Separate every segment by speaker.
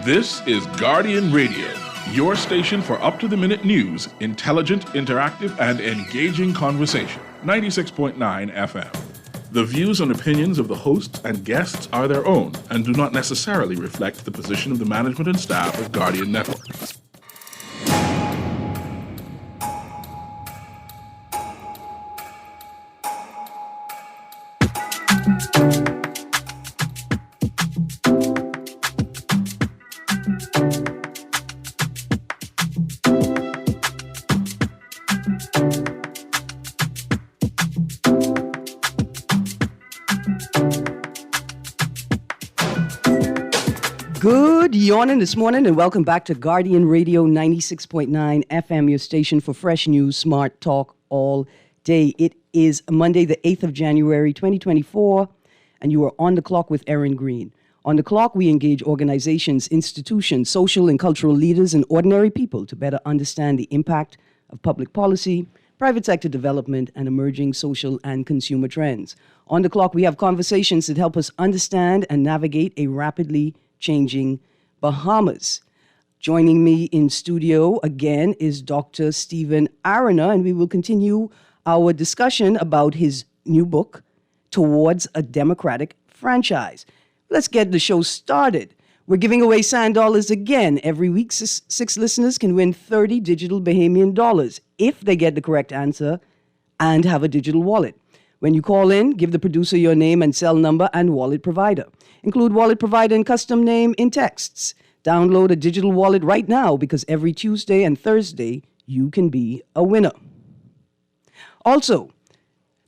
Speaker 1: This is Guardian Radio, your station for up-to-the-minute news, intelligent, interactive, and engaging conversation. 96.9 FM. The views and opinions of the hosts and guests are their own and do not necessarily reflect the position of the management and staff of Guardian Network.
Speaker 2: Good yawning this morning and welcome back to Guardian Radio 96.9 FM, your station for fresh news, smart talk all day. It is Monday, the 8th of January, 2024, and you are on the clock with Erin Greene. On the clock, we engage organizations, institutions, social and cultural leaders, and ordinary people to better understand the impact of public policy, private sector development, and emerging social and consumer trends. On the clock, we have conversations that help us understand and navigate a rapidly changing Bahamas. Joining me in studio again is Dr. Stephen Erin, and we will continue our discussion about his new book, Towards a Democratic Franchise. Let's get the show started. We're giving away sand dollars again. Every week, six listeners can win 30 digital Bahamian dollars if they get the correct answer and have a digital wallet. When you call in, give the producer your name and cell number and wallet provider. Include wallet provider and custom name in texts. Download a digital wallet right now because every Tuesday and Thursday, you can be a winner. Also,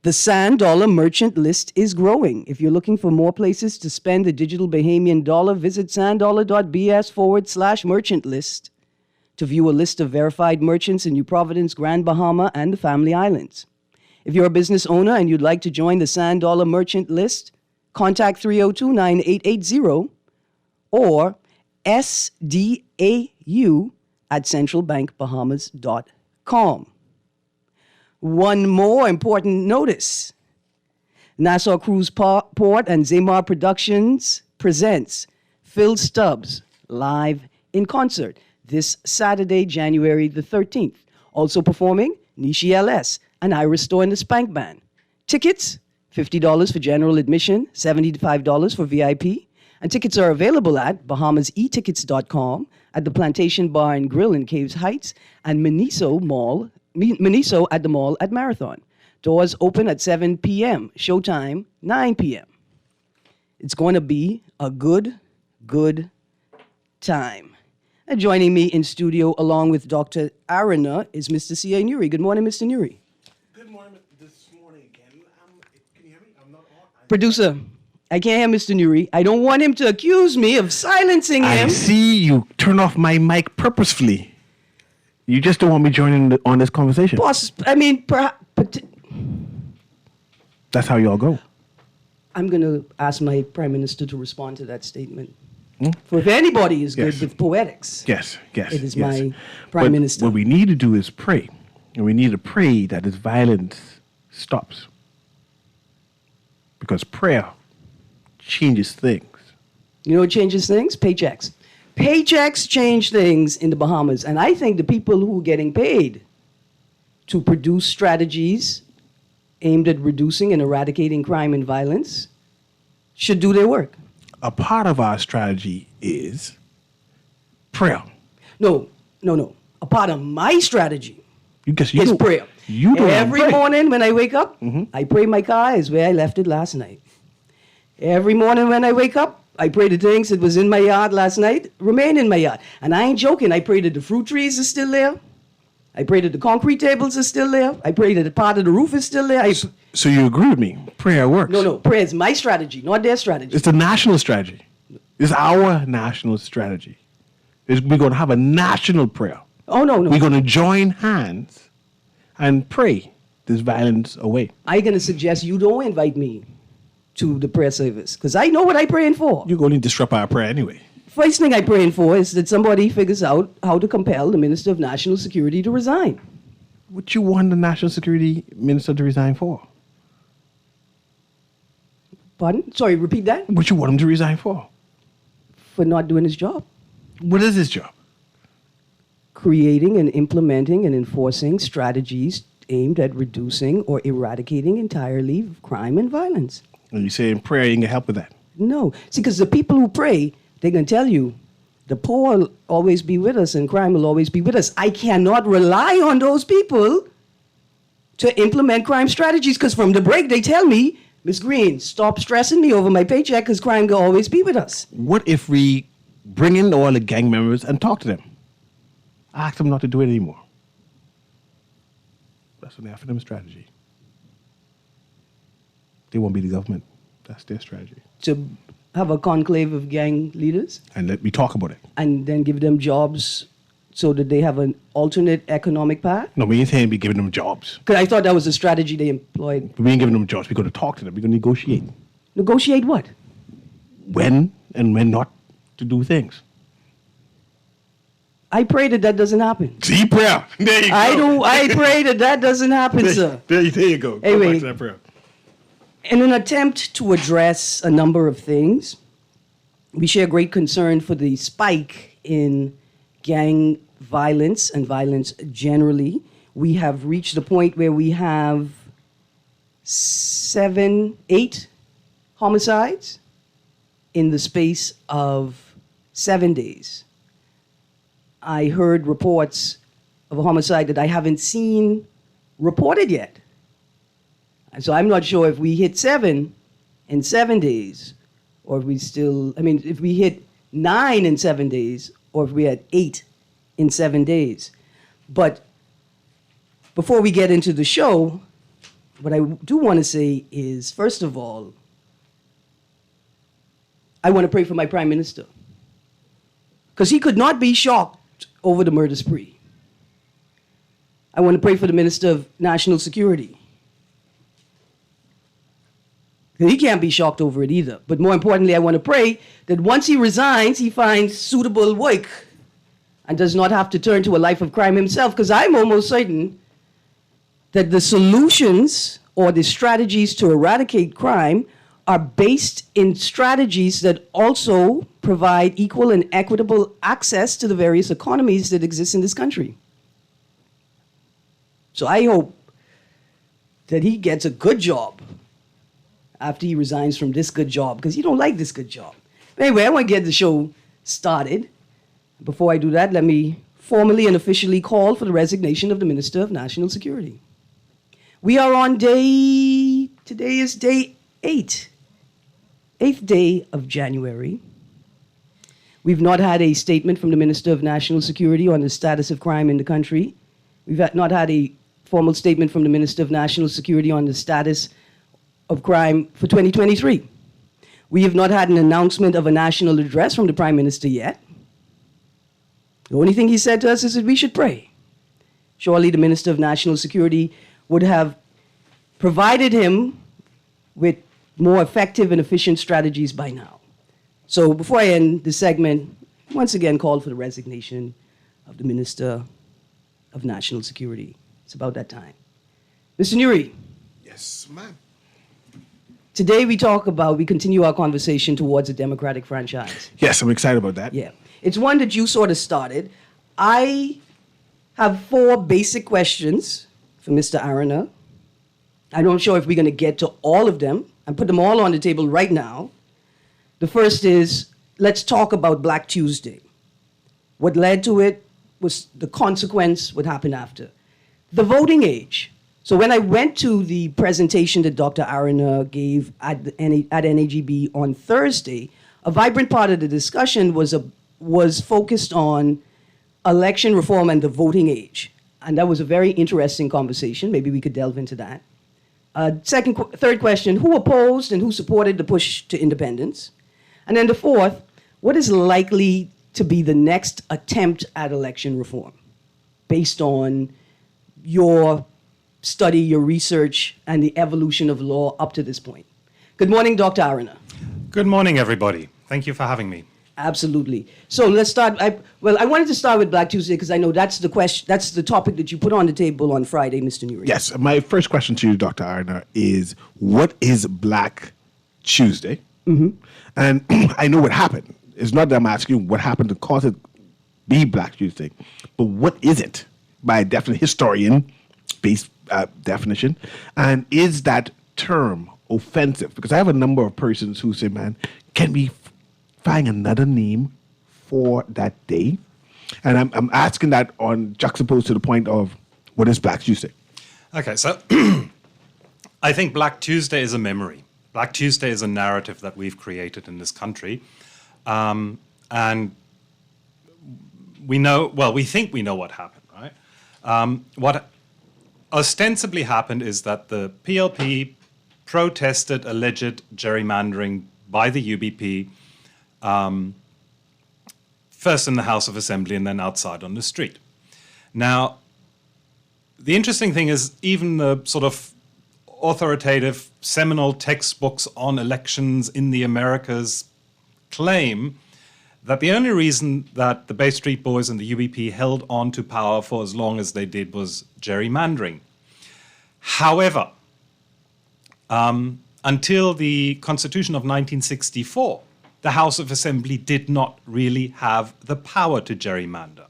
Speaker 2: the Sand Dollar merchant list is growing. If you're looking for more places to spend the digital Bahamian dollar, visit sanddollar.bs/merchant list to view a list of verified merchants in New Providence, Grand Bahama, and the Family Islands. If you're a business owner and you'd like to join the Sand Dollar merchant list, contact 302-9880 or sdau@centralbankbahamas.com. One more important notice. Nassau Cruise Port and Zamar Productions presents Phil Stubbs live in concert this Saturday, January the 13th. Also performing, Nishi LS and Iris Store and the Spank Band. Tickets, $50 for general admission, $75 for VIP. And tickets are available at bahamaseatickets.com, at the Plantation Bar and Grill in Caves Heights, and Miniso at the mall at Marathon. Doors open at 7 p.m., showtime 9 p.m. It's going to be a good time. And joining me in studio along with Dr. Erin is Mr. C.A. Nuri. Good morning, Mr. Nuri.
Speaker 3: Good morning this morning again. Can you hear me? I'm not on.
Speaker 2: Producer, I can't hear Mr. Nuri. I don't want him to accuse me of silencing him.
Speaker 3: I see you turn off my mic purposefully. You just don't want me joining on this conversation.
Speaker 2: Boss,
Speaker 3: That's how y'all go.
Speaker 2: I'm going to ask my Prime Minister to respond to that statement. For if anybody is good with poetics,
Speaker 3: yes,
Speaker 2: it is my Prime Minister.
Speaker 3: What we need to do is pray. And we need to pray that this violence stops. Because prayer changes things.
Speaker 2: You know what changes things? Paychecks. Paychecks change things in the Bahamas. And I think the people who are getting paid to produce strategies aimed at reducing and eradicating crime and violence should do their work.
Speaker 3: A part of our strategy is prayer.
Speaker 2: No. A part of my strategy is prayer.
Speaker 3: You do
Speaker 2: Every morning when I wake up, I pray my car is where I left it last night. Every morning when I wake up, I pray the things that was in my yard last night remain in my yard. And I ain't joking. I pray that the fruit trees are still there. I pray that the concrete tables are still there. I pray that the part of the roof is still there.
Speaker 3: So you agree with me? Prayer works.
Speaker 2: No. Prayer is my strategy, not their strategy.
Speaker 3: It's the national strategy. It's our national strategy. We're going to have a national prayer.
Speaker 2: Oh, no.
Speaker 3: We're going to join hands and pray this violence away.
Speaker 2: I'm going to suggest you don't invite me to the prayer service because I know what I'm praying for.
Speaker 3: You're going to disrupt our prayer anyway.
Speaker 2: First thing I'm praying for is that somebody figures out how to compel the Minister of National Security to resign.
Speaker 3: What you want the National Security Minister to resign for?
Speaker 2: Pardon? Sorry, repeat that.
Speaker 3: What you want him to resign for?
Speaker 2: For not doing his job.
Speaker 3: What is his job?
Speaker 2: Creating and implementing and enforcing strategies aimed at reducing or eradicating entirely crime and violence.
Speaker 3: And you say in prayer, you can help with that.
Speaker 2: No. See, because the people who pray, they can tell you, the poor will always be with us and crime will always be with us. I cannot rely on those people to implement crime strategies because from the break they tell me, Ms. Greene, stop stressing me over my paycheck because crime will always be with us.
Speaker 3: What if we bring in all the gang members and talk to them? Ask them not to do it anymore. That's an FNM strategy. They won't be the government. That's their strategy.
Speaker 2: To have a conclave of gang leaders
Speaker 3: And let me talk about it.
Speaker 2: and then give them jobs so that they have an alternate economic path?
Speaker 3: No, we ain't saying be giving them jobs.
Speaker 2: Because I thought that was a strategy they employed.
Speaker 3: We ain't giving them jobs. We're going to talk to them. We're going to negotiate
Speaker 2: Negotiate what?
Speaker 3: when and when not to do things.
Speaker 2: I pray that that doesn't happen.
Speaker 3: See, prayer. There you go.
Speaker 2: I pray that that doesn't happen, sir.
Speaker 3: There you go. Go
Speaker 2: Anyway.
Speaker 3: back to that prayer.
Speaker 2: In an attempt to address a number of things, we share great concern for the spike in gang violence and violence generally. We have reached the point where we have 8 homicides in the space of 7 days. I heard reports of a homicide that I haven't seen reported yet. So I'm not sure if we hit 7 in 7 days, or if if we hit 9 in 7 days, or if we had 8 in 7 days. But before we get into the show, what I do want to say is, first of all, I want to pray for my Prime Minister. Because he could not be shocked over the murder spree. I want to pray for the Minister of National Security. He can't be shocked over it either. But more importantly, I want to pray that once he resigns, he finds suitable work and does not have to turn to a life of crime himself. Because I'm almost certain that the solutions or the strategies to eradicate crime are based in strategies that also provide equal and equitable access to the various economies that exist in this country. So I hope that he gets a good job after he resigns from this good job, because he don't like this good job. Anyway, I want to get the show started. Before I do that, let me formally and officially call for the resignation of the Minister of National Security. We are on today is day 8, 8th day of January. We've not had a statement from the Minister of National Security on the status of crime in the country. We've not had a formal statement from the Minister of National Security on the status of crime for 2023. We have not had an announcement of a national address from the Prime Minister yet. The only thing he said to us is that we should pray. Surely the Minister of National Security would have provided him with more effective and efficient strategies by now. So before I end this segment, once again call for the resignation of the Minister of National Security. It's about that time. Mr. Nuri.
Speaker 3: Yes, ma'am.
Speaker 2: Today we continue our conversation towards a democratic franchise.
Speaker 3: Yes, I'm excited about that.
Speaker 2: Yeah. It's one that you sort of started. I have 4 basic questions for Mr. Erin. I'm not sure if we're going to get to all of them. I put them all on the table right now. The first is, let's talk about Black Tuesday. What led to it was the consequence, what happened after. The voting age. So when I went to the presentation that Dr. Erin gave at NAGB on Thursday, a vibrant part of the discussion was focused on election reform and the voting age. And that was a very interesting conversation. Maybe we could delve into that. Third question, who opposed and who supported the push to independence? And then the fourth, what is likely to be the next attempt at election reform based on your study, your research, and the evolution of law up to this point? Good morning, Dr. Erin.
Speaker 4: Good morning, everybody. Thank you for having me.
Speaker 2: Absolutely. So let's start. I wanted to start with Black Tuesday because I know that's the question. That's the topic that you put on the table on Friday, Mr. Nuri.
Speaker 3: Yes, my first question to you, Dr. Erin, is what is Black Tuesday? Mm-hmm. And I know what happened. It's not that I'm asking you what happened to cause it be Black Tuesday. But what is it by a definite historian-based definition? And is that term offensive? Because I have a number of persons who say, man, can we find another name for that day? And I'm asking that on juxtaposed to the point of what is Black Tuesday?
Speaker 4: Okay, so I think Black Tuesday is a memory. Black Tuesday is a narrative that we've created in this country. And we think we know what happened, right? What ostensibly happened is that the PLP protested alleged gerrymandering by the UBP, first in the House of Assembly and then outside on the street. Now, the interesting thing is even the sort of authoritative seminal textbooks on elections in the Americas claim that the only reason that the Bay Street Boys and the UBP held on to power for as long as they did was gerrymandering. However, until the Constitution of 1964, the House of Assembly did not really have the power to gerrymander.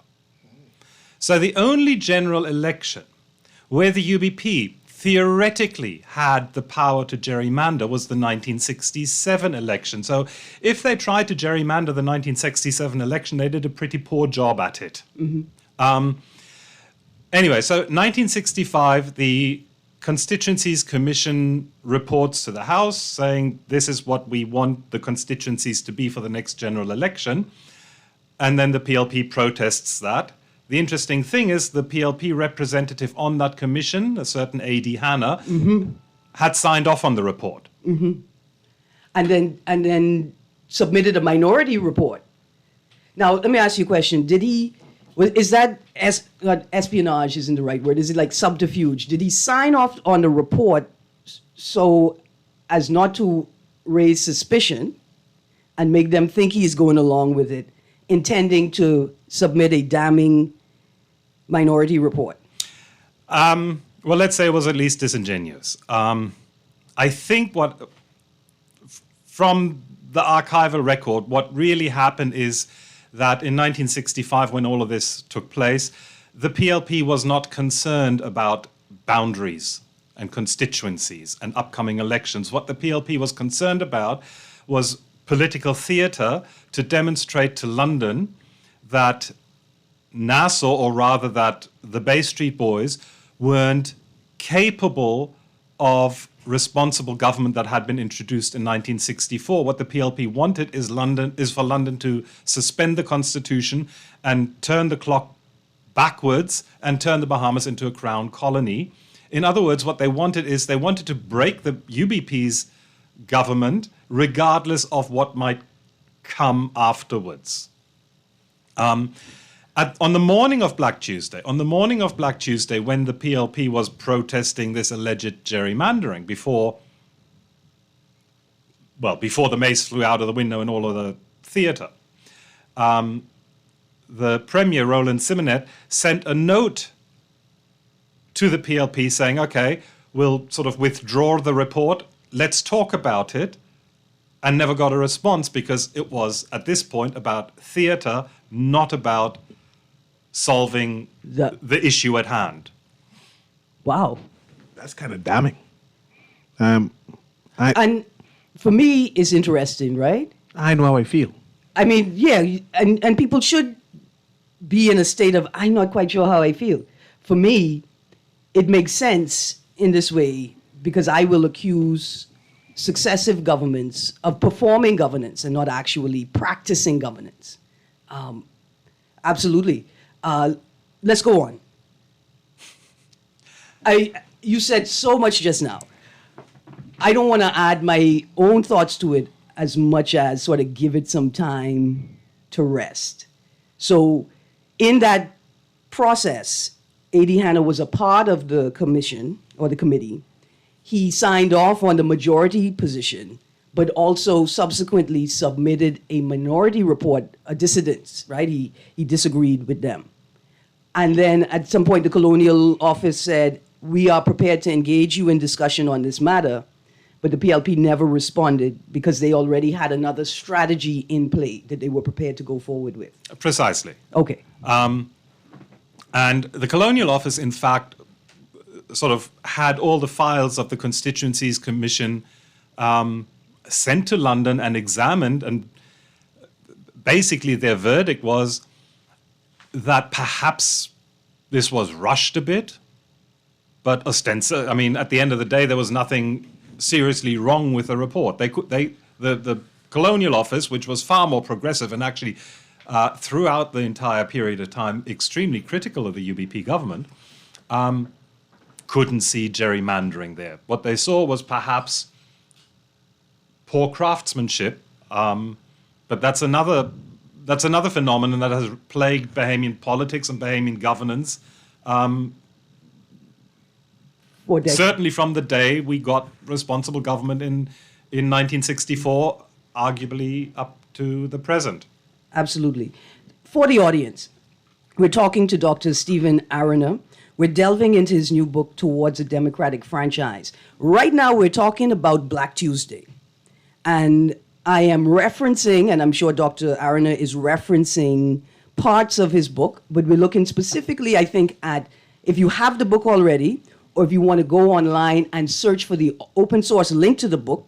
Speaker 4: So the only general election where the UBP theoretically had the power to gerrymander was the 1967 election. So if they tried to gerrymander the 1967 election, they did a pretty poor job at it. Anyway, so 1965, the Constituencies Commission reports to the House saying this is what we want the constituencies to be for the next general election. And then the PLP protests that. The interesting thing is the PLP representative on that commission, a certain A.D. Hanna, had signed off on the report.
Speaker 2: And then submitted a minority report. Now, let me ask you a question. Is that espionage isn't the right word? Is it like subterfuge? Did he sign off on the report so as not to raise suspicion and make them think he's going along with it, intending to submit a damning minority report?
Speaker 4: Well, let's say it was at least disingenuous. I think from the archival record, what really happened is that in 1965, when all of this took place, the PLP was not concerned about boundaries and constituencies and upcoming elections. What the PLP was concerned about was political theatre to demonstrate to London that Nassau, or rather that the Bay Street Boys, weren't capable of responsible government that had been introduced in 1964. What the PLP wanted is for London to suspend the Constitution and turn the clock backwards and turn the Bahamas into a crown colony. In other words, what they wanted to break the UBP's government regardless of what might come afterwards. On the morning of Black Tuesday, when the PLP was protesting this alleged gerrymandering, before the mace flew out of the window in all of the theatre, the Premier, Roland Simonet, sent a note to the PLP saying, okay, we'll sort of withdraw the report, let's talk about it, and never got a response because it was, at this point, about theatre, not about solving the issue at hand.
Speaker 2: Wow.
Speaker 3: That's kind of damning.
Speaker 2: And for me, it's interesting, right?
Speaker 3: I know how I feel.
Speaker 2: I mean, yeah, and people should be in a state of, I'm not quite sure how I feel. For me, it makes sense in this way because I will accuse successive governments of performing governance and not actually practicing governance. Absolutely. Let's go on. You said so much just now. I don't want to add my own thoughts to it as much as sort of give it some time to rest. So in that process, A.D. Hanna was a part of the commission or the committee. He signed off on the majority position, but also subsequently submitted a minority report, a dissidence, right? He disagreed with them. And then at some point, the Colonial Office said, we are prepared to engage you in discussion on this matter, but the PLP never responded because they already had another strategy in play that they were prepared to go forward with.
Speaker 4: Precisely.
Speaker 2: Okay.
Speaker 4: And the Colonial Office, in fact, sort of had all the files of the Constituencies Commission sent to London and examined, and basically their verdict was that perhaps this was rushed a bit, but ostensibly, I mean, at the end of the day, there was nothing seriously wrong with the report. The Colonial Office, which was far more progressive and actually throughout the entire period of time extremely critical of the UBP government, couldn't see gerrymandering there. What they saw was perhaps poor craftsmanship, but that's another phenomenon that has plagued Bahamian politics and Bahamian governance. Certainly from the day we got responsible government in 1964, arguably up to the present.
Speaker 2: Absolutely. For the audience, we're talking to Dr. Stephen Erin. We're delving into his new book, Towards a Democratic Franchise. Right now, we're talking about Black Tuesday. And I am referencing, and I'm sure Dr. Erin is referencing parts of his book, but we're looking specifically, I think, at if you have the book already, or if you want to go online and search for the open source link to the book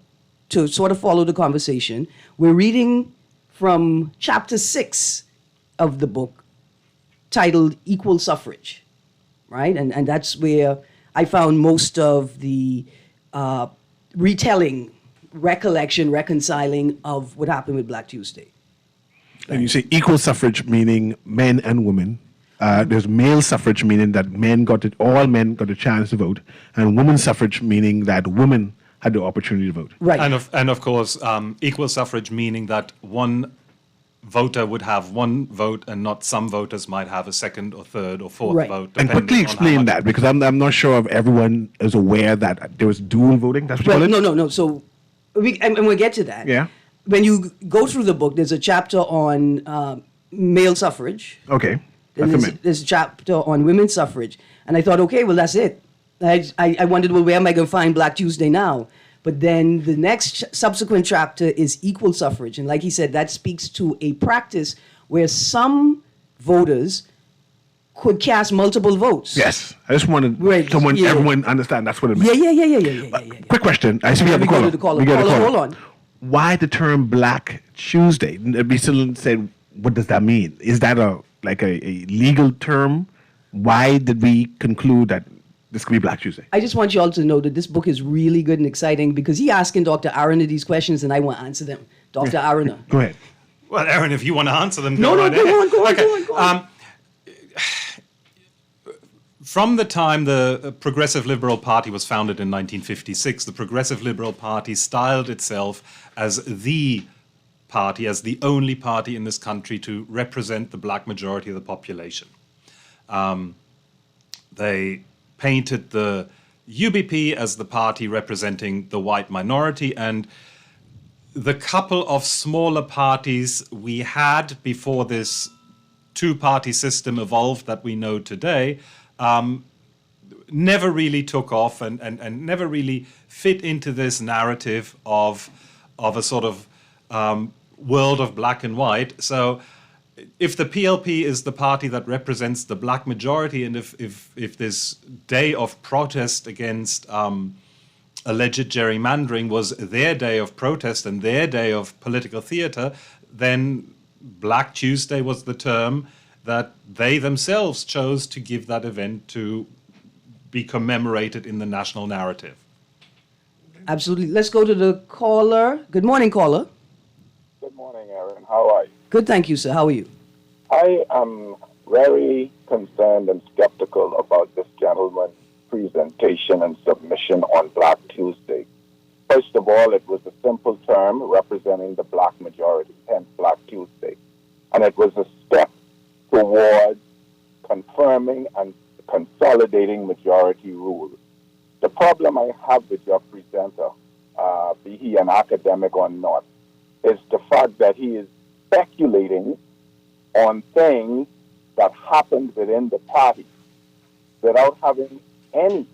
Speaker 2: to sort of follow the conversation. We're reading from chapter 6 of the book, titled Equal Suffrage, right? And that's where I found most of the retelling, recollection, reconciling of what happened with Black Tuesday.
Speaker 3: And you say equal suffrage, meaning men and women. There's male suffrage, meaning that all men got a chance to vote, and women's suffrage, meaning that women had the opportunity to vote.
Speaker 2: Right.
Speaker 4: And of course, equal suffrage, meaning that one voter would have one vote and not some voters might have a second or third or fourth vote.
Speaker 3: And quickly explain that, because I'm not sure if everyone is aware that there was dual voting. That's what you call it?
Speaker 2: No. So, and we'll get to that.
Speaker 3: Yeah.
Speaker 2: When you go through the book, there's a chapter on male suffrage.
Speaker 3: Okay.
Speaker 2: There's a chapter on women's suffrage. And I thought, okay, well, that's it. I wondered, well, where am I going to find Black Tuesday now? But then the next subsequent chapter is equal suffrage. And like he said, that speaks to a practice where some voters could cast multiple votes.
Speaker 3: Yes. I just wanted everyone understand that's what it means.
Speaker 2: Yeah.
Speaker 3: Quick question. I see we have a caller.
Speaker 2: Hold on.
Speaker 3: Why the term Black Tuesday? We still said, what does that mean? Is that a legal term? Why did we conclude that this could be Black Tuesday?
Speaker 2: I just want you all to know that this book is really good and exciting because he's asking Dr. Erin these questions and I want to answer them. Dr. Erin.
Speaker 3: Go ahead.
Speaker 4: Well, Erin, if you want to answer them,
Speaker 2: go on.
Speaker 4: From the time the Progressive Liberal Party was founded in 1956, the Progressive Liberal Party styled itself as the party, as the only party in this country to represent the black majority of the population. They painted the UBP as the party representing the white minority, and the couple of smaller parties we had before this two-party system evolved that we know today never really took off and never really fit into this narrative of a sort of world of black and white. So if the PLP is the party that represents the black majority, and if this day of protest against alleged gerrymandering was their day of protest and their day of political theater, then Black Tuesday was the term that they themselves chose to give that event to be commemorated in the national narrative.
Speaker 2: Absolutely. Let's go to the caller. Good morning, caller.
Speaker 5: Good morning, Erin. How are you?
Speaker 2: Good, thank you, sir. How are you?
Speaker 5: I am very concerned and skeptical about this gentleman's presentation and submission on Black Tuesday. First of all, it was a simple term representing the black majority, hence Black Tuesday. And it was a step towards confirming and consolidating majority rule. The problem I have with your presenter, be he an academic or not, is the fact that he is speculating on things that happened within the party without having any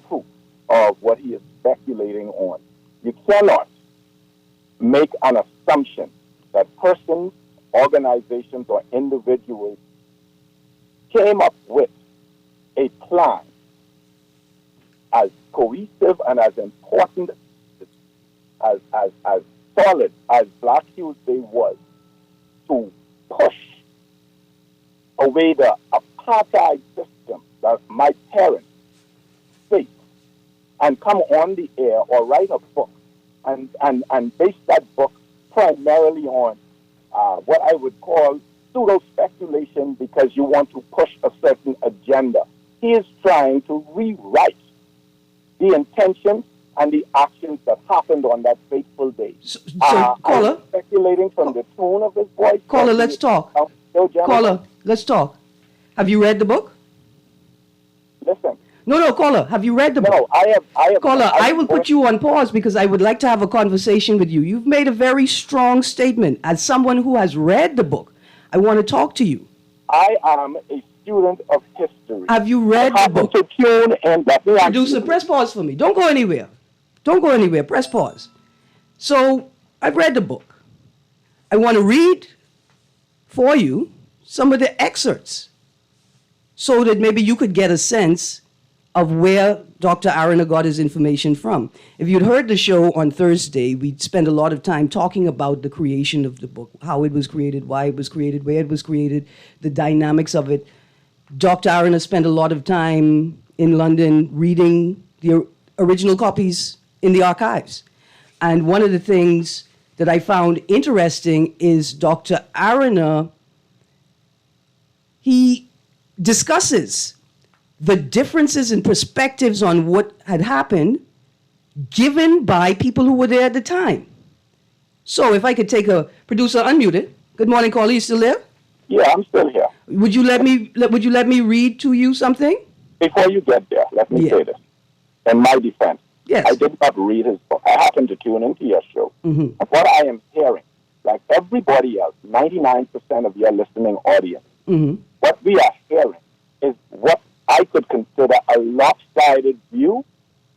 Speaker 5: proof of what he is speculating on. You cannot make an assumption that persons, organizations, or individuals came up with a plan as cohesive and as important, as solid as Black Tuesday was, to push away the apartheid system that my parents faced, and come on the air or write a book and base that book primarily on what I would call pseudo speculation because you want to push a certain agenda. He is trying to rewrite the intentions and the actions that happened on that fateful day.
Speaker 2: So caller,
Speaker 5: I'm speculating from the tone of his voice.
Speaker 2: Caller, let's talk. Caller, let's talk. Have you read the book?
Speaker 5: Listen.
Speaker 2: No, caller, have you read the book?
Speaker 5: No, I have.
Speaker 2: Caller, I will put you on pause because I would like to have a conversation with you. You've made a very strong statement. As someone who has read the book, I want to talk to you.
Speaker 5: I am a student of history.
Speaker 2: Have you read the book?
Speaker 5: To tune in.
Speaker 2: Producer, press pause for me. Don't go anywhere. Don't go anywhere. Press pause. So, I've read the book. I want to read for you some of the excerpts so that maybe you could get a sense of where Dr. Erin got his information from. If you'd heard the show on Thursday, we'd spent a lot of time talking about the creation of the book, how it was created, why it was created, where it was created, the dynamics of it. Dr. Erin has spent a lot of time in London reading the original copies in the archives. And one of the things that I found interesting is Dr. Erin, he discusses the differences in perspectives on what had happened given by people who were there at the time. So if I could take a producer unmuted. Good morning, caller. You still there?
Speaker 5: Yeah, I'm still here.
Speaker 2: Would you let me read to you something?
Speaker 5: Before you get there, let me say this. In my defense,
Speaker 2: yes.
Speaker 5: I did not read his book. I happened to tune into your show.
Speaker 2: Mm-hmm.
Speaker 5: And what I am hearing, like everybody else, 99% of your listening audience,
Speaker 2: Mm-hmm.
Speaker 5: what we are hearing is what I could consider a lopsided view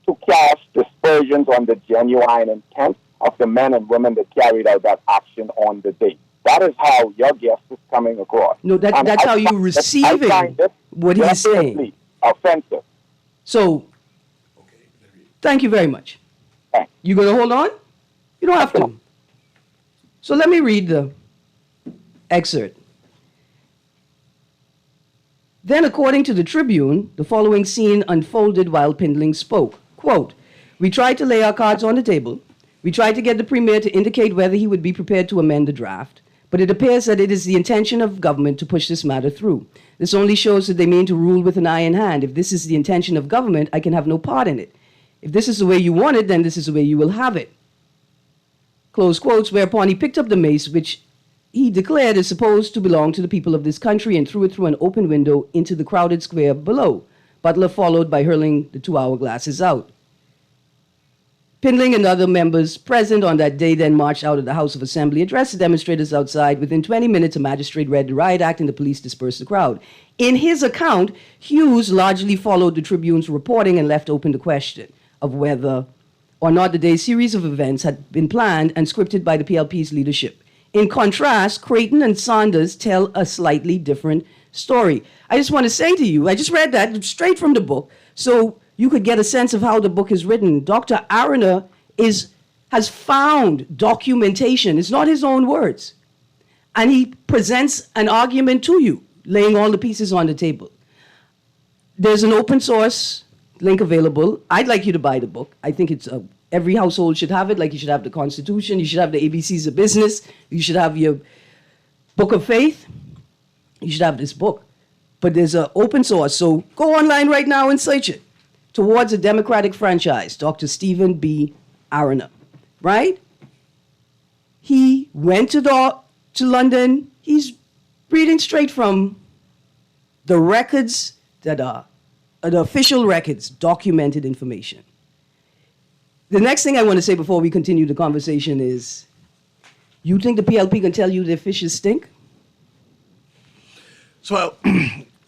Speaker 5: to cast dispersions on the genuine intent of the men and women that carried out that action on the day. That is how your guest is coming across.
Speaker 2: No, that's how you're receiving what he's saying.
Speaker 5: Offensive.
Speaker 2: So, thank you very much.
Speaker 5: Thanks.
Speaker 2: You going to hold on? You don't have to. So let me read the excerpt. Then, according to the Tribune, the following scene unfolded while Pindling spoke. Quote, "We tried to lay our cards on the table. We tried to get the Premier to indicate whether he would be prepared to amend the draft. But it appears that it is the intention of government to push this matter through. This only shows that they mean to rule with an iron hand. If this is the intention of government, I can have no part in it. If this is the way you want it, then this is the way you will have it." Close quotes, whereupon he picked up the mace, which he declared is supposed to belong to the people of this country, and threw it through an open window into the crowded square below. Butler followed by hurling the 2 hourglasses out. Pindling and other members present on that day then marched out of the House of Assembly, addressed the demonstrators outside. Within 20 minutes, a magistrate read the riot act and the police dispersed the crowd. In his account, Hughes largely followed the Tribune's reporting and left open the question of whether or not the day's series of events had been planned and scripted by the PLP's leadership. In contrast, Creighton and Saunders tell a slightly different story. I just want to say to you, I just read that straight from the book, so you could get a sense of how the book is written. Dr. Erin has found documentation. It's not his own words. And he presents an argument to you, laying all the pieces on the table. There's an open source link available. I'd like you to buy the book. I think it's every household should have it, like you should have the Constitution, you should have the ABCs of business, you should have your book of faith, you should have this book. But there's an open source, so go online right now and search it. Towards a Democratic Franchise, Dr. Stephen B. Erin, right? He went to London. He's reading straight from the records that are the official records, documented information. The next thing I want to say before we continue the conversation is, you think the PLP can tell you their fishes stink?
Speaker 3: So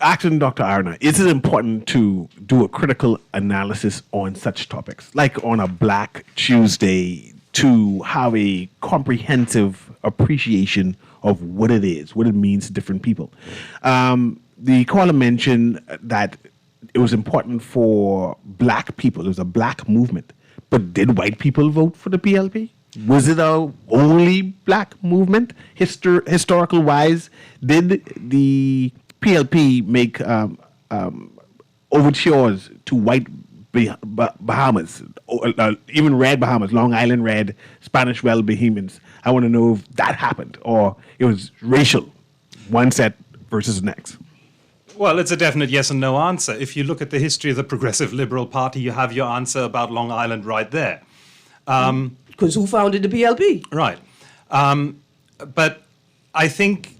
Speaker 3: asking Dr. Arna, is it important to do a critical analysis on such topics, like on a Black Tuesday, to have a comprehensive appreciation of what it is, what it means to different people? The caller mentioned that it was important for Black people. It was a Black movement. But did white people vote for the PLP? Was it a only Black movement? Historical wise, did the PLP make overtures to white Bahamas, even red Bahamas, Long Island red, Spanish well Bahamians? I want to know if that happened or it was racial, one set versus the next.
Speaker 4: Well, it's a definite yes and no answer. If you look at the history of the Progressive Liberal Party, you have your answer about Long Island right there.
Speaker 2: Because who founded the PLP?
Speaker 4: Right. But I think,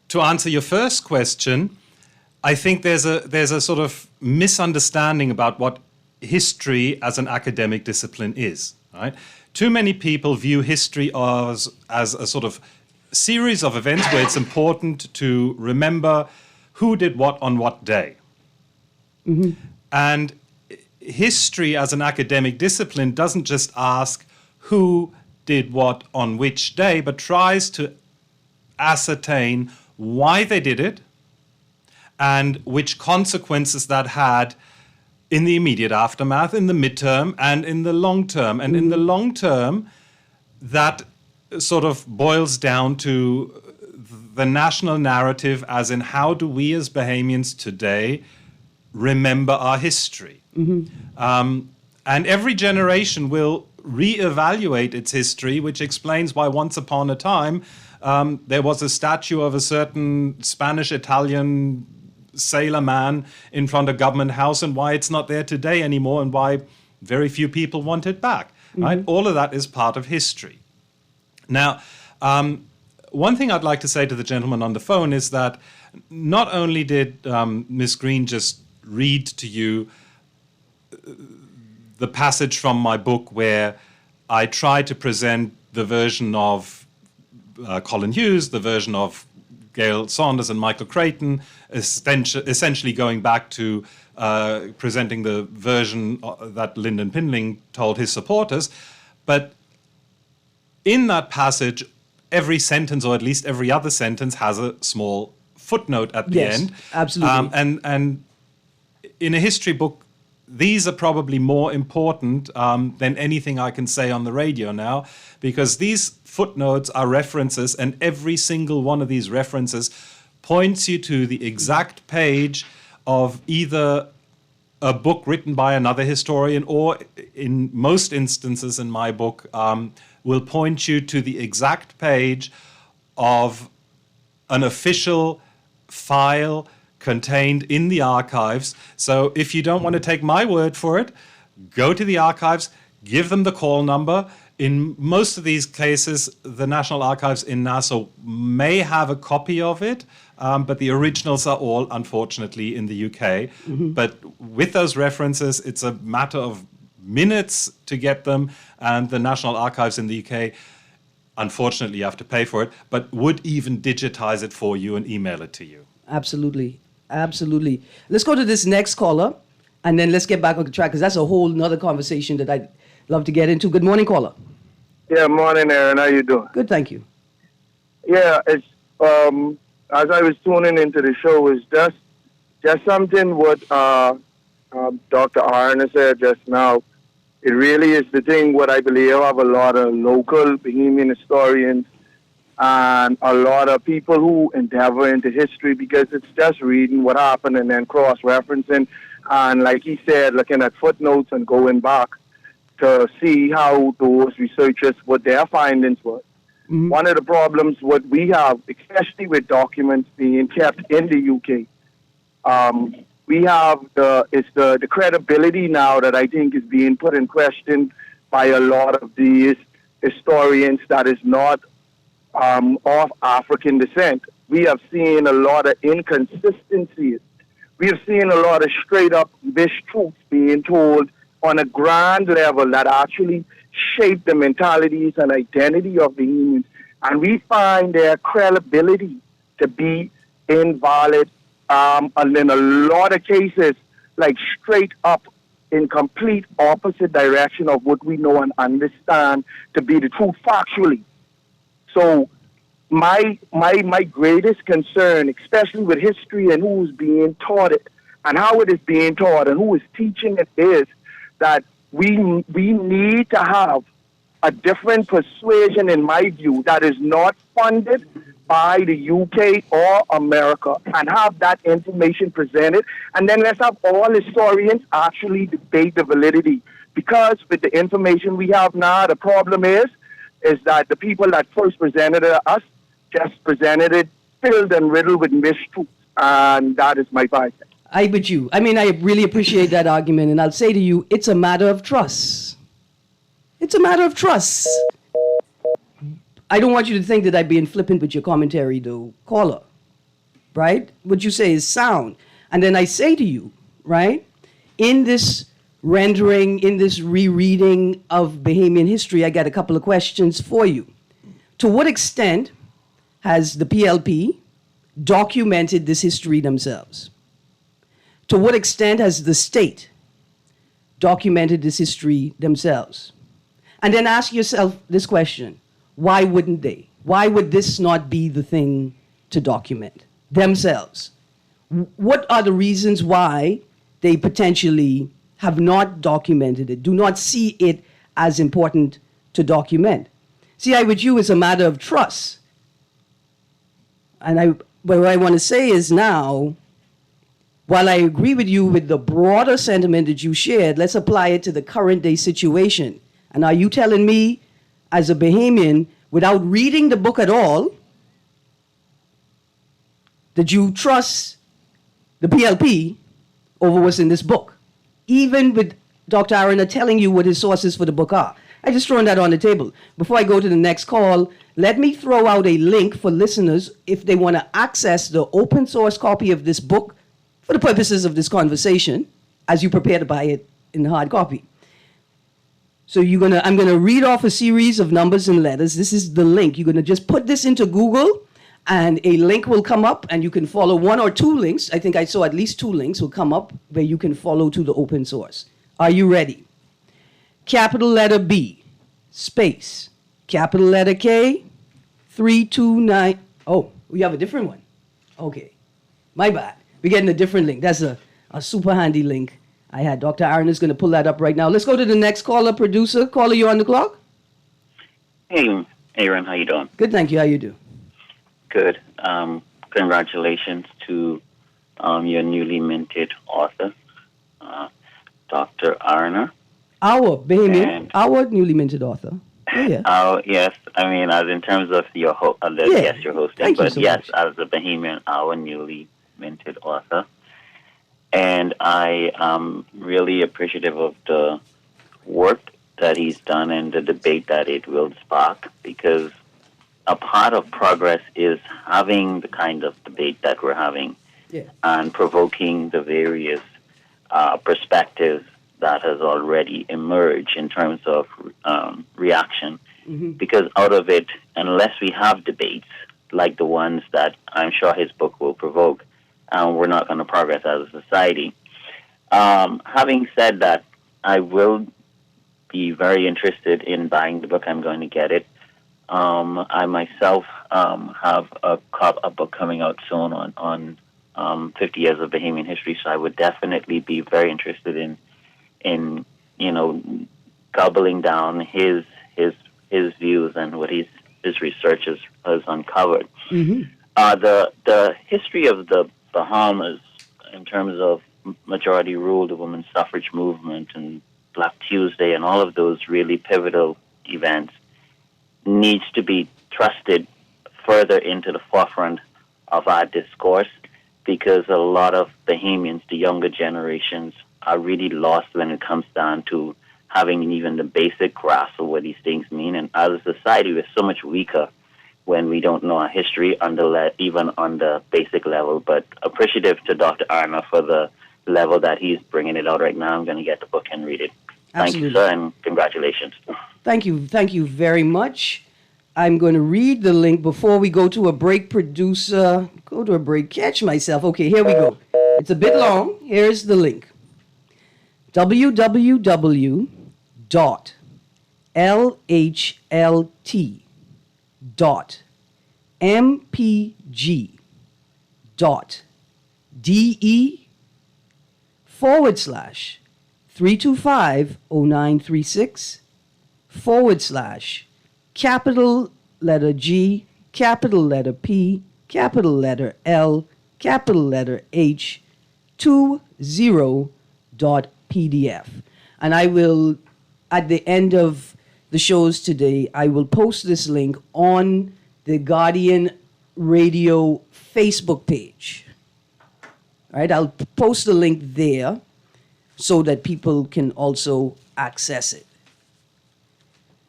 Speaker 4: to answer your first question, I think there's a sort of misunderstanding about what history as an academic discipline is. Right? Too many people view history as a sort of series of events where it's important to remember who did what on what day. Mm-hmm. And history as an academic discipline doesn't just ask who did what on which day, but tries to ascertain why they did it and which consequences that had in the immediate aftermath, in the midterm, and in the long term. And in the long term, that sort of boils down to the national narrative, as in how do we as Bahamians today remember our history? Mm-hmm. And every generation will reevaluate its history, which explains why once upon a time there was a statue of a certain Spanish-Italian sailor man in front of Government House and why it's not there today anymore and why very few people want it back. Mm-hmm. Right? All of that is part of history. Now, one thing I'd like to say to the gentleman on the phone is that not only did Ms. Greene just read to you the passage from my book where I try to present the version of Colin Hughes, the version of Gail Saunders and Michael Creighton, essentially going back to presenting the version that Lyndon Pindling told his supporters. But in that passage, every sentence, or at least every other sentence, has a small footnote at the end.
Speaker 2: Absolutely.
Speaker 4: And in a history book, these are probably more important than anything I can say on the radio now, because these footnotes are references, and every single one of these references points you to the exact page of either a book written by another historian, or in most instances in my book, will point you to the exact page of an official file contained in the archives. So if you don't want to take my word for it, go to the archives, give them the call number. In most of these cases, the National Archives in Nassau may have a copy of it, but the originals are all, unfortunately, in the UK. Mm-hmm. But with those references, it's a matter of minutes to get them, and the National Archives in the UK, unfortunately, you have to pay for it, but would even digitize it for you and email it to you.
Speaker 2: Absolutely. Absolutely. Let's go to this next caller, and then let's get back on the track, because that's a whole nother conversation that I'd love to get into. Good morning, caller.
Speaker 6: Yeah, morning, Erin. How you doing?
Speaker 2: Good, thank you.
Speaker 6: Yeah, it's as I was tuning into the show, is just something what Dr. Arna said just now. It really is the thing what I believe of a lot of local Bahamian historians and a lot of people who endeavor into history, because it's just reading what happened and then cross-referencing. And like he said, looking at footnotes and going back to see how those researchers, what their findings were. Mm-hmm. One of the problems what we have, especially with documents being kept in the UK, we have the credibility now that I think is being put in question by a lot of these historians that is not of African descent. We have seen a lot of inconsistencies. We have seen a lot of straight up mistruths being told on a grand level that actually shape the mentalities and identity of the Bahamians. And we find their credibility to be invalid and in a lot of cases, like straight up in complete opposite direction of what we know and understand to be the truth factually. So my greatest concern, especially with history and who's being taught it and how it is being taught and who is teaching it, is that we need to have a different persuasion, in my view, that is not funded by the UK or America, and have that information presented. And then let's have all historians actually debate the validity. Because with the information we have now, the problem is that the people that first presented it to us just presented it filled and riddled with mistruths. And that is my vice.
Speaker 2: I really appreciate that argument, and I'll say to you, it's a matter of trust. It's a matter of trust. I don't want you to think that I'm being flippant with your commentary, though, caller. Right? What you say is sound. And then I say to you, right, in this rendering, in this rereading of Bahamian history, I got a couple of questions for you. To what extent has the PLP documented this history themselves? To what extent has the state documented this history themselves? And then ask yourself this question: why wouldn't they? Why would this not be the thing to document themselves? What are the reasons why they potentially have not documented it, do not see it as important to document? See, with you, it's a matter of trust. And what I want to say is now, while I agree with you with the broader sentiment that you shared, let's apply it to the current day situation. And are you telling me, as a Bahamian, without reading the book at all, that you trust the PLP over what's in this book, even with Dr. Erin telling you what his sources for the book are? I just thrown that on the table. Before I go to the next call, let me throw out a link for listeners if they want to access the open source copy of this book for the purposes of this conversation, as you prepare to buy it in the hard copy. So I'm gonna read off a series of numbers and letters. This is the link. You're gonna just put this into Google, and a link will come up, and you can follow one or two links. I think I saw at least two links will come up where you can follow to the open source. Are you ready? Capital letter B, space, capital letter K, 329. Oh, we have a different one. Okay, my bad. We're getting a different link. That's a super handy link. I had Dr. Erin is going to pull that up right now. Let's go to the next caller, producer. Caller, you on the clock?
Speaker 7: Hey, Erin, how you doing?
Speaker 2: Good, thank you. How you do?
Speaker 7: Good. Congratulations to your newly minted author, Dr. Arner.
Speaker 2: Our Bahamian, our newly minted author. Oh, yeah.
Speaker 7: Oh, yes. I mean, as in terms of your yes, your hosting,
Speaker 2: thank
Speaker 7: but
Speaker 2: you so
Speaker 7: yes,
Speaker 2: much.
Speaker 7: as a Bahamian, our newly minted author. And I am really appreciative of the work that he's done and the debate that it will spark, because a part of progress is having the kind of debate that we're having, and provoking the various perspectives that has already emerged in terms of reaction. Mm-hmm. Because out of it, unless we have debates like the ones that I'm sure his book will provoke, we're not going to progress as a society. Having said that, I will be very interested in buying the book. I'm going to get it. I myself have a book coming out soon on 50 years of Bahamian history, so I would definitely be very interested in gobbling down his views and what his research has uncovered. Mm-hmm. The history of the Bahamas, in terms of majority rule, the women's suffrage movement, and Black Tuesday, and all of those really pivotal events, needs to be thrusted further into the forefront of our discourse, because a lot of Bahamians, the younger generations, are really lost when it comes down to having even the basic grasp of what these things mean. And as a society, we're so much weaker when we don't know our history even on the basic level. But appreciative to Dr. Arna for the level that he's bringing it out right now. I'm going to get the book and read it.
Speaker 2: Absolutely.
Speaker 7: Thank you, sir, and congratulations.
Speaker 2: Thank you very much. I'm going to read the link before we go to a break. Producer, go to a break. Catch myself. Okay, here we go. It's a bit long. Here's the link. www.mpg.de/3250936 capital letter G, capital letter P, capital letter L, capital letter H, 20.pdf. And I will, at the end of the shows today, I will post this link on the Guardian Radio Facebook page. All right, I'll post the link there so that people can also access it.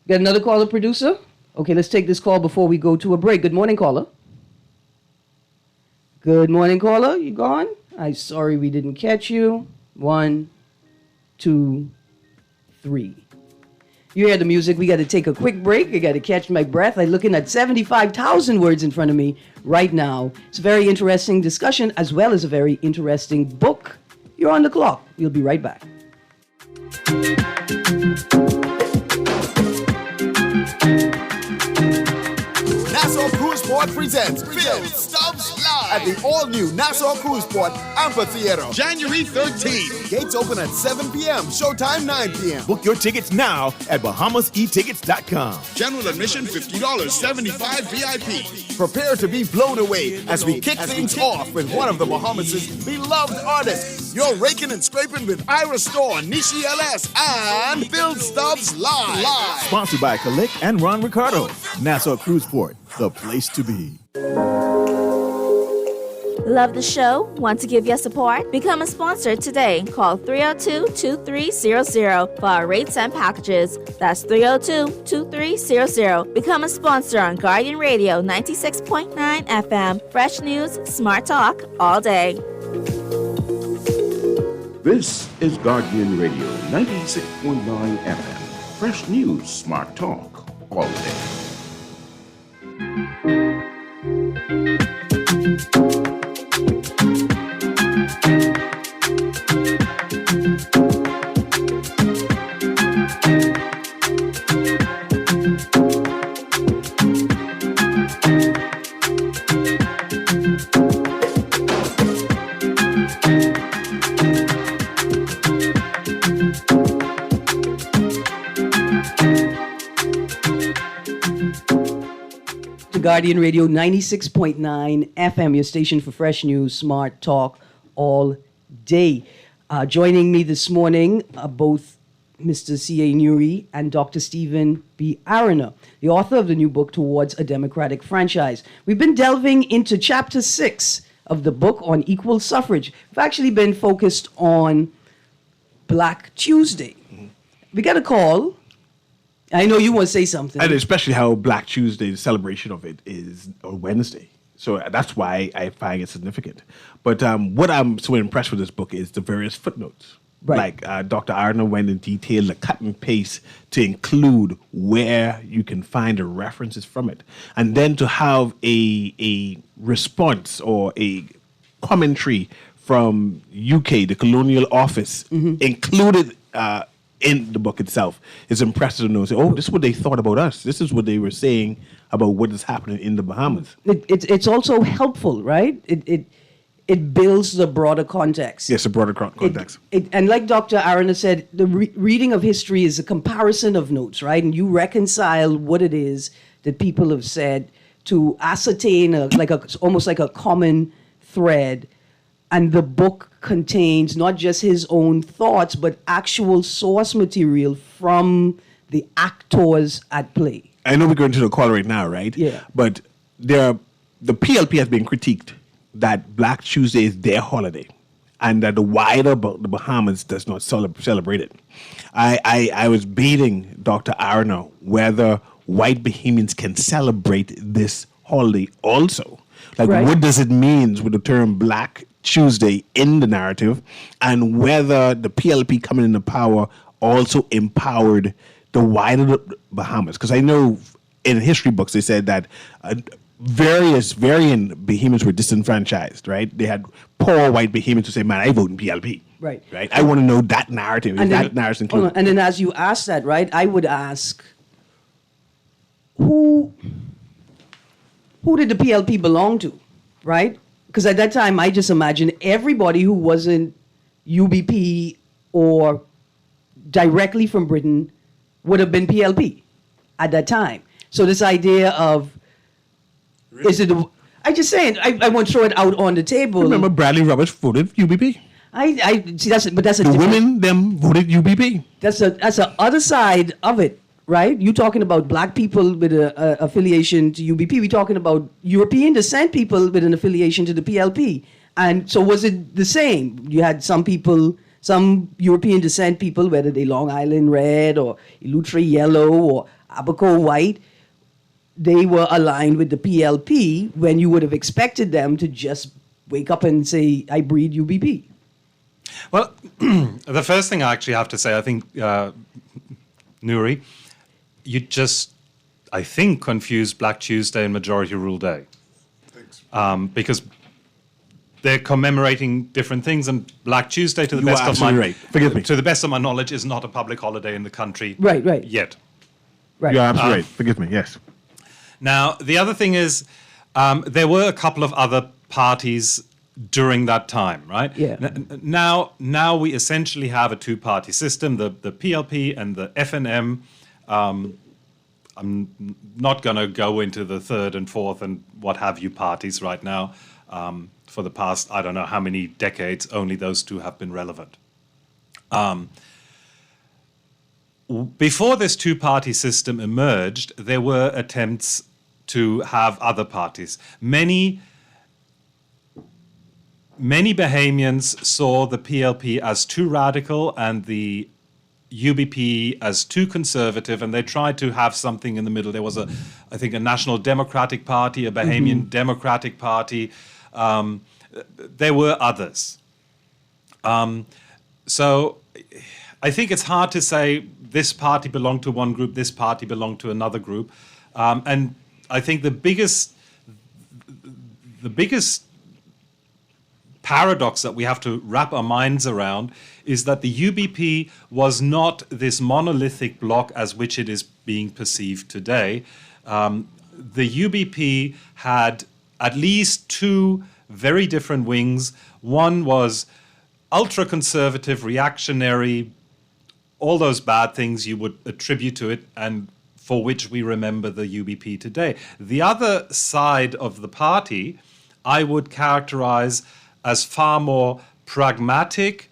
Speaker 2: Got another caller, producer? Okay, let's take this call before we go to a break. Good morning, caller. Good morning, caller. You gone? I'm sorry we didn't catch you. 1, 2, 3. You hear the music. We got to take a quick break. I got to catch my breath. I'm looking at 75,000 words in front of me right now. It's a very interesting discussion as well as a very interesting book. You're on the clock. We'll be right back.
Speaker 8: Nassau Cruise Port presents Phil Stubbs Live at the all-new Nassau Cruise Port Amphitheater, January 13th. Gates open at 7 p.m., showtime 9 p.m. Book your tickets now at BahamasEtickets.com. General admission $50, 75 VIP. Prepare to be blown away as we kick things off with one of the Bahamas' beloved artists. You're raking and scraping with Ira Storr, Nishi LS, and Phil Stubbs Live. Sponsored by Kalik and Ron Ricardo. Nassau Cruise Port, the place to be.
Speaker 9: Love the show? Want to give your support? Become a sponsor today. Call 302-2300 for our rates and packages. That's 302-2300. Become a sponsor on Guardian Radio 96.9 FM. Fresh news, smart talk, all day.
Speaker 10: This is Guardian Radio 96.9 FM. Fresh news, smart talk, all day.
Speaker 2: Guardian Radio 96.9 FM, your station for fresh news, smart talk, all day. Joining me this morning, both Mr. C.A. Nuri and Dr. Stephen B. Erin, the author of the new book, Towards a Democratic Franchise. We've been delving into Chapter 6 of the book on equal suffrage. We've actually been focused on Black Tuesday. We got a call. I know you want to say something.
Speaker 3: And especially how Black Tuesday, the celebration of it, is on Wednesday. So that's why I find it significant. But what I'm so impressed with this book is the various footnotes.
Speaker 2: Right.
Speaker 3: Like Dr. Arna went in detail, the cut and paste to include where you can find the references from it. And then to have a response or a commentary from UK, the Colonial Office, included in the book itself is impressive to know. Say, oh, this is what they thought about us. This is what they were saying about what is happening in the Bahamas.
Speaker 2: It's also helpful, right? It builds the broader context.
Speaker 3: Yes, a broader context.
Speaker 2: And like Dr. Arana said, the reading of history is a comparison of notes, right? And you reconcile what it is that people have said to ascertain almost like a common thread. And the book contains not just his own thoughts, but actual source material from the actors at play.
Speaker 3: I know we're going to the call right now, right?
Speaker 2: Yeah.
Speaker 3: But the PLP has been critiqued that Black Tuesday is their holiday and that the wider the Bahamas does not celebrate it. I was beating Dr. Arna whether white Bahamians can celebrate this holiday also. Like,
Speaker 2: right.
Speaker 3: What does it mean with the term Black Tuesday in the narrative, and whether the PLP coming into power also empowered the wider Bahamas? Because I know in history books, they said that varying Bahamians were disenfranchised, right? They had poor white Bahamians who say, man, I vote in PLP.
Speaker 2: Right.
Speaker 3: Right? I want to know that narrative. Is that narrative included?
Speaker 2: And then as you ask that, right, I would ask, who did the PLP belong to, right? Because at that time, I just imagined everybody who wasn't UBP or directly from Britain would have been PLP at that time. So this idea of, is it? I just saying. I want to throw it out on the table.
Speaker 3: Remember, Bradley Roberts voted UBP.
Speaker 2: I see. That's a
Speaker 3: The women them voted UBP.
Speaker 2: That's the other side of it, right? You talking about black people with a affiliation to UBP. We talking about European descent people with an affiliation to the PLP. And so was it the same? You had some people, some European descent people, whether they Long Island red or Eleuthera yellow or Abaco white, they were aligned with the PLP when you would have expected them to just wake up and say, I breed UBP.
Speaker 4: Well, the first thing I actually have to say, I think, Nuri, you just, I think, confused Black Tuesday and Majority Rule Day. Thanks. Because they're commemorating different things, and Black Tuesday, to the best of my
Speaker 3: right. Forgive me.
Speaker 4: To the best of my knowledge, is not a public holiday in the country.
Speaker 2: Right.
Speaker 4: Yet.
Speaker 2: Right.
Speaker 3: You're absolutely right. Forgive me. Yes.
Speaker 4: Now, the other thing is, there were a couple of other parties during that time, right?
Speaker 2: Yeah.
Speaker 4: Now we essentially have a two-party system, the PLP and the FNM. I'm not going to go into the third and fourth and what have you parties right now. For the past, I don't know how many decades, only those two have been relevant. Before this two-party system emerged, there were attempts to have other parties. Many Bahamians saw the PLP as too radical and the UBP as too conservative, and they tried to have something in the middle. There was, I think, a National Democratic Party, a Bahamian Democratic Party. There were others. So I think it's hard to say this party belonged to one group, this party belonged to another group. And I think the biggest paradox that we have to wrap our minds around is that the UBP was not this monolithic bloc as which it is being perceived today. The UBP had at least two very different wings. One was ultra-conservative, reactionary, all those bad things you would attribute to it and for which we remember the UBP today. The other side of the party I would characterize as far more pragmatic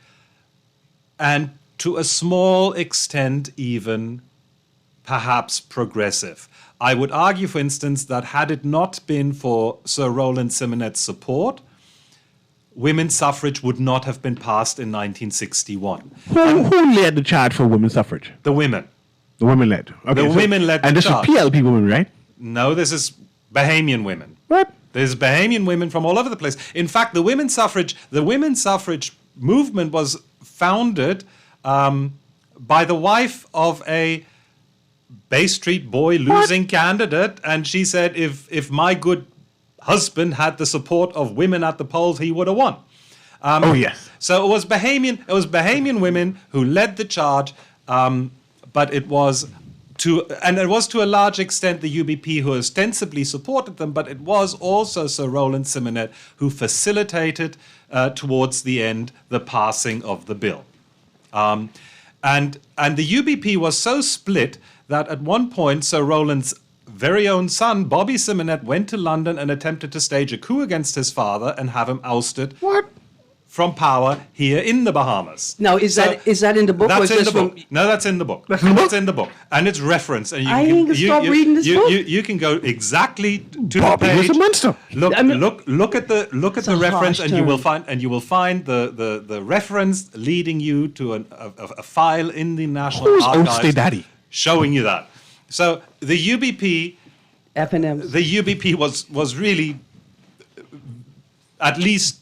Speaker 4: and to a small extent even perhaps progressive. I would argue, for instance, that had it not been for Sir Rowland Simonette's support, women's suffrage would not have been passed in 1961.
Speaker 3: Who led the charge for women's suffrage?
Speaker 4: The women.
Speaker 3: The women led. Okay,
Speaker 4: The women led the
Speaker 3: and this
Speaker 4: charge.
Speaker 3: is PLP women, right?
Speaker 4: No, this is Bahamian women.
Speaker 3: What?
Speaker 4: There's Bahamian women from all over the place. In fact, the women's suffrage movement was founded by the wife of a Bay Street boy losing candidate, and she said, if my good husband had the support of women at the polls, he would have won.
Speaker 3: Oh yes.
Speaker 4: So it was Bahamian women who led the charge, but it was to a large extent the UBP who ostensibly supported them, but it was also Sir Rowland Simonette who facilitated towards the end the passing of the bill. And the UBP was so split that at one point Sir Rowland's very own son, Bobby Simonette, went to London and attempted to stage a coup against his father and have him ousted from power here in the Bahamas.
Speaker 2: Now, is that in the book?
Speaker 4: That's
Speaker 2: or is
Speaker 4: in the
Speaker 2: this
Speaker 4: book.
Speaker 2: from-
Speaker 4: No, that's in the book. That's in the book. And it's referenced. And
Speaker 2: I ain't gonna stop reading this book.
Speaker 4: You can go exactly to
Speaker 3: Bobby
Speaker 4: the
Speaker 3: was
Speaker 4: page.
Speaker 3: a monster.
Speaker 4: Look at the
Speaker 2: a
Speaker 4: reference,
Speaker 2: harsh
Speaker 4: and you will
Speaker 2: term.
Speaker 4: find the reference leading you to a file in the National
Speaker 3: Who's
Speaker 4: Archives
Speaker 3: Outstay Daddy?
Speaker 4: showing you that. So the UBP
Speaker 2: FNMs.
Speaker 4: the UBP was really at least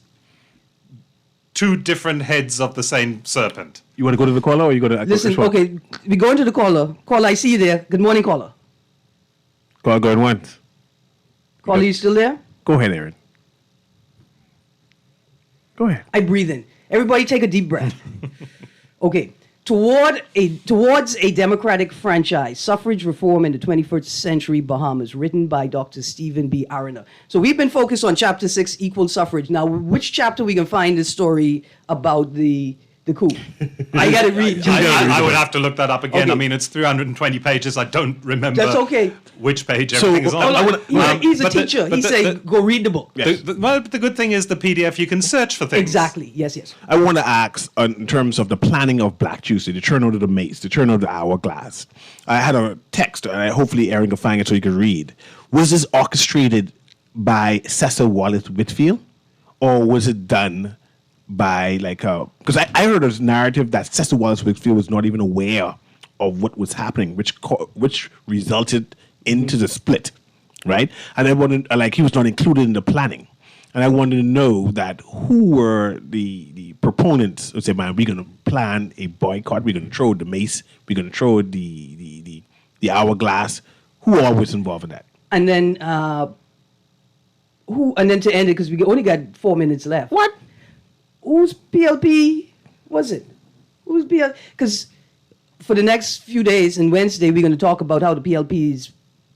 Speaker 4: two different heads of the same serpent.
Speaker 3: You want to go to the caller or you go to
Speaker 2: Listen, okay, we go into the caller. Caller, I see you there. Good morning, caller.
Speaker 3: Call going once.
Speaker 2: Call, you still there?
Speaker 3: Go ahead, Erin. Go ahead.
Speaker 2: I breathe in. Everybody take a deep breath. Okay. Towards a democratic franchise, suffrage reform in the 21st century Bahamas, written by Dr. Stephen B. Erin. So we've been focused on Chapter 6, Equal Suffrage. Now, which chapter we can find this story about the coup? I got to read.
Speaker 4: I would have to look that up again.
Speaker 2: Okay.
Speaker 4: I mean, it's 320 pages. I don't remember
Speaker 2: That's okay.
Speaker 4: which page everything is on.
Speaker 2: He's a teacher. He said, go read the book.
Speaker 3: Yes.
Speaker 4: The good thing is the PDF, you can search for things.
Speaker 2: Exactly. Yes.
Speaker 3: I want to ask, in terms of the planning of Black Tuesday, the turnout of the mace, the turnout of the hourglass. I had a text, and hopefully Erin can find it so you can read. Was this orchestrated by Cecil Wallace Whitfield, or was it done by because I heard a narrative that Cecil Wallace Whitfield was not even aware of what was happening, which resulted into the split, right? And I wanted, he was not included in the planning. And I wanted to know that who were the proponents who said, man, we're going to plan a boycott, we're going to throw the mace, we're going to throw the hourglass. Who all was involved in that?
Speaker 2: And then and then to end it, because we only got 4 minutes left.
Speaker 3: What?
Speaker 2: Whose PLP was it? Whose PLP? Because for the next few days and Wednesday, we're going to talk about how the PLP is,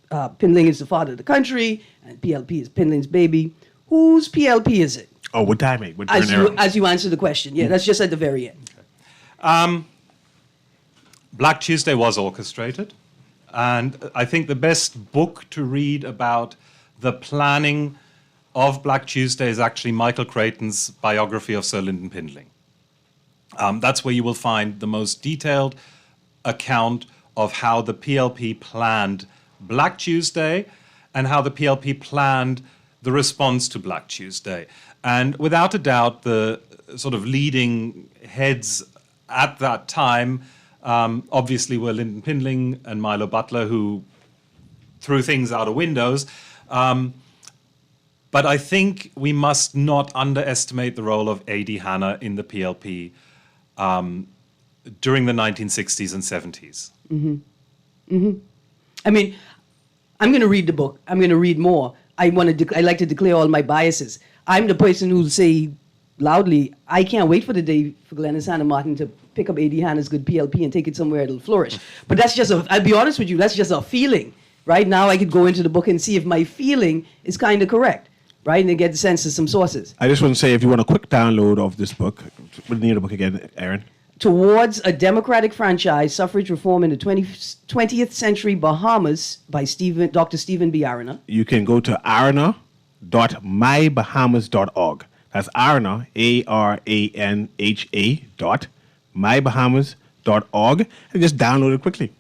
Speaker 2: Pinling is the father of the country, and PLP is Pinling's baby. Whose PLP is it?
Speaker 3: Oh, what time, mate?
Speaker 2: As you answer the question. Yeah, that's just at the very end.
Speaker 4: Okay. Black Tuesday was orchestrated. And I think the best book to read about the planning of Black Tuesday is actually Michael Creighton's biography of Sir Lyndon Pindling. That's where you will find the most detailed account of how the PLP planned Black Tuesday and how the PLP planned the response to Black Tuesday. And without a doubt, the sort of leading heads at that time obviously were Lyndon Pindling and Milo Butler, who threw things out of windows. But I think we must not underestimate the role of A.D. Hanna in the PLP during the 1960s and 70s.
Speaker 2: I mean, I'm going to read the book. I'm going to read more. I like to declare all my biases. I'm the person who say loudly, I can't wait for the day for Glennis Hanna Martin to pick up A.D. Hanna's good PLP and take it somewhere it'll flourish. But that's just I'll be honest with you, that's just a feeling. Right now, I could go into the book and see if my feeling is kind of correct. Right, and get the sense of some sources.
Speaker 3: I just want to say, if you want a quick download of this book, what's the name of the book again, Erin?
Speaker 2: Towards a Democratic Franchise, Suffrage Reform in the 20th Century Bahamas by Dr. Stephen B. Erin.
Speaker 3: You can go to arana.mybahamas.org. That's Arana, ARANHA mybahamas.org, and just download it quickly.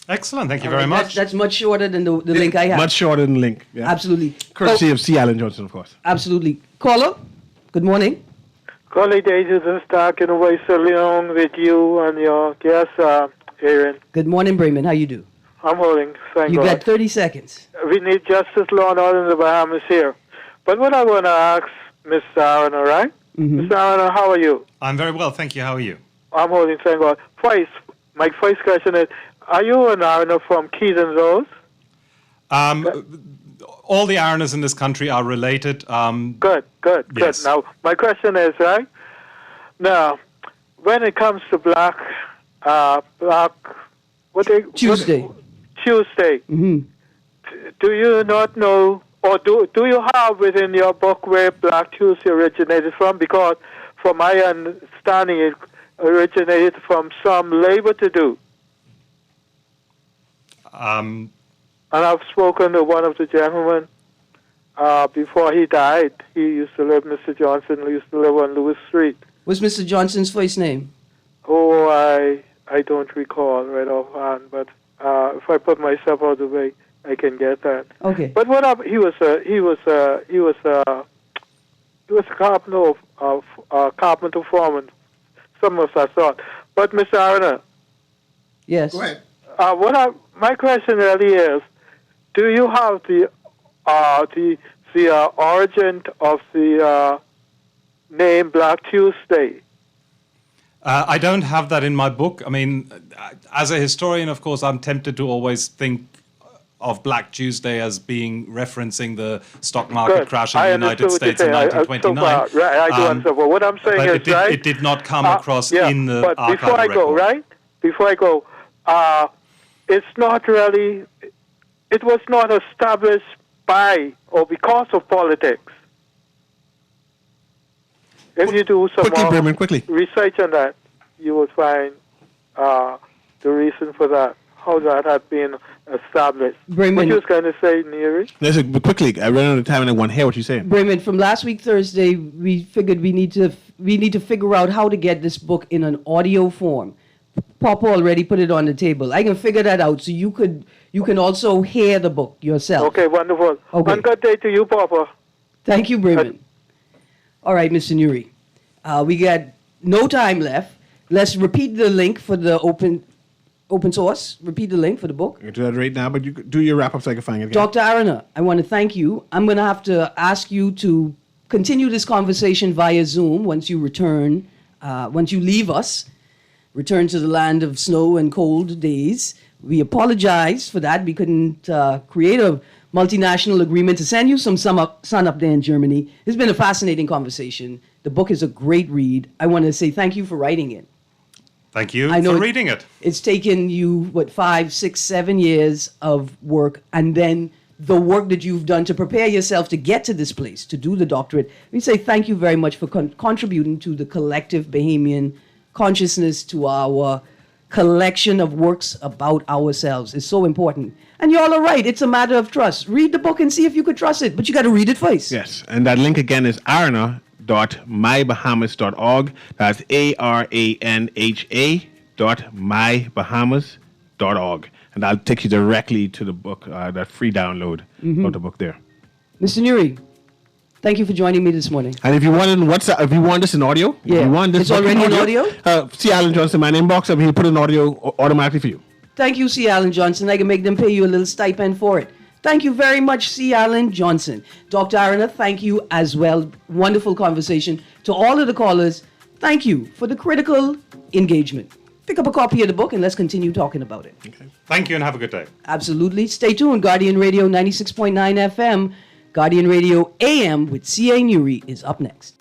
Speaker 4: Excellent. Thank you very much.
Speaker 2: That's much shorter than the link I have.
Speaker 3: Much shorter than the link. Yeah.
Speaker 2: Absolutely.
Speaker 3: Courtesy of C. Allen Johnson, of course.
Speaker 2: Absolutely. Caller, good morning.
Speaker 11: Callie Davis is talking away so long with you and your guest, Erin.
Speaker 2: Good morning, Bremen. How you do?
Speaker 11: I'm holding. Thank
Speaker 2: you
Speaker 11: God.
Speaker 2: got 30 seconds.
Speaker 11: We need justice, law, and order in the Bahamas here. But what I want to ask Miss Aaron, all right? Miss Aaron, how are you?
Speaker 4: I'm very well, thank you. How are you?
Speaker 11: I'm holding. Thank God. My first question is, are you an Aaron from Keys and Rose?
Speaker 4: All the Aroners in this country are related.
Speaker 11: Good.
Speaker 4: Yes.
Speaker 11: Now, my question is, right? Now, when it comes to
Speaker 2: Tuesday.
Speaker 11: Do you not know, or do you have within your book where Black Tuesday originated from? Because from my understanding, it originated from some labor to do. And I've spoken to one of the gentlemen before he died. He used to live, Mr. Johnson used to live on Lewis Street.
Speaker 2: What's Mr. Johnson's first name?
Speaker 11: Oh, I don't recall right offhand, but if I put myself out of the way, I can get that.
Speaker 2: Okay.
Speaker 11: But he was a carpenter carpenter foreman. Some of us thought. But Mr. Arana.
Speaker 2: Yes.
Speaker 11: Go ahead. My question really is, do you have the origin of the name Black Tuesday?
Speaker 4: I don't have that in my book. I mean, as a historian, of course, I'm tempted to always think of Black Tuesday as being referencing the stock market
Speaker 11: Good.
Speaker 4: crash in
Speaker 11: I
Speaker 4: the United
Speaker 11: understood what
Speaker 4: States in
Speaker 11: you're saying.
Speaker 4: 1929.
Speaker 11: Right, I do understand. But what I'm saying
Speaker 4: But
Speaker 11: is, right?
Speaker 4: it did not come across in the
Speaker 11: but
Speaker 4: archival
Speaker 11: before I go,
Speaker 4: record.
Speaker 11: right? Before I go, it's not really, it was not established by or because of politics. If you do some
Speaker 3: Quickly,
Speaker 11: more
Speaker 3: Bremen, quickly.
Speaker 11: research on that, you will find the reason for that, how that had been established.
Speaker 2: Bremen.
Speaker 11: What you was going to say, Neri?
Speaker 3: Listen, but quickly, I ran out of time and I want to hear what you're saying.
Speaker 2: Bremen, from last week Thursday, we figured we need to figure out how to get this book in an audio form. Papa already put it on the table. I can figure that out, so you can also hear the book yourself.
Speaker 11: Okay, wonderful.
Speaker 2: Okay.
Speaker 11: One good day to you, Papa.
Speaker 2: Thank you, Bremen. All right, Mr. Nuri. We got no time left. Let's repeat the link for the open source. Repeat the link for the book.
Speaker 3: I can do that right now, but you do your wrap up so I can find it again.
Speaker 2: Dr. Arana, I want to thank you. I'm going to have to ask you to continue this conversation via Zoom once you return, once you leave us, return to the land of snow and cold days. We apologize for that. We couldn't create a multinational agreement to send you some sun up there in Germany. It's been a fascinating conversation. The book is a great read. I want to say thank you for writing it.
Speaker 4: Thank you for reading it.
Speaker 2: It's taken you, 5, 6, 7 years of work, and then the work that you've done to prepare yourself to get to this place, to do the doctorate. We say thank you very much for contributing to the collective Bahamian consciousness, to our collection of works about ourselves. It's so important. And y'all are right. It's a matter of trust. Read the book and see if you could trust it, but you got to read it first.
Speaker 3: Yes, and that link again is arana.mybahamas.org. That's ARANHA.mybahamas.org. And that'll take you directly to the book, that free download of the book there.
Speaker 2: Mr. Nuri, thank you for joining me this morning.
Speaker 3: And if you want if you want this in audio,
Speaker 2: Yeah.
Speaker 3: if you want this
Speaker 2: It's already in audio?
Speaker 3: see Alan Johnson, my inbox, and he'll put an audio automatically for you.
Speaker 2: Thank you, C. Allen Johnson. I can make them pay you a little stipend for it. Thank you very much, C. Allen Johnson. Dr. Arana, thank you as well. Wonderful conversation. To all of the callers, thank you for the critical engagement. Pick up a copy of the book and let's continue talking about it.
Speaker 3: Okay.
Speaker 4: Thank you and have a good day.
Speaker 2: Absolutely. Stay tuned. Guardian Radio 96.9 FM. Guardian Radio AM with C.A. Nuri is up next.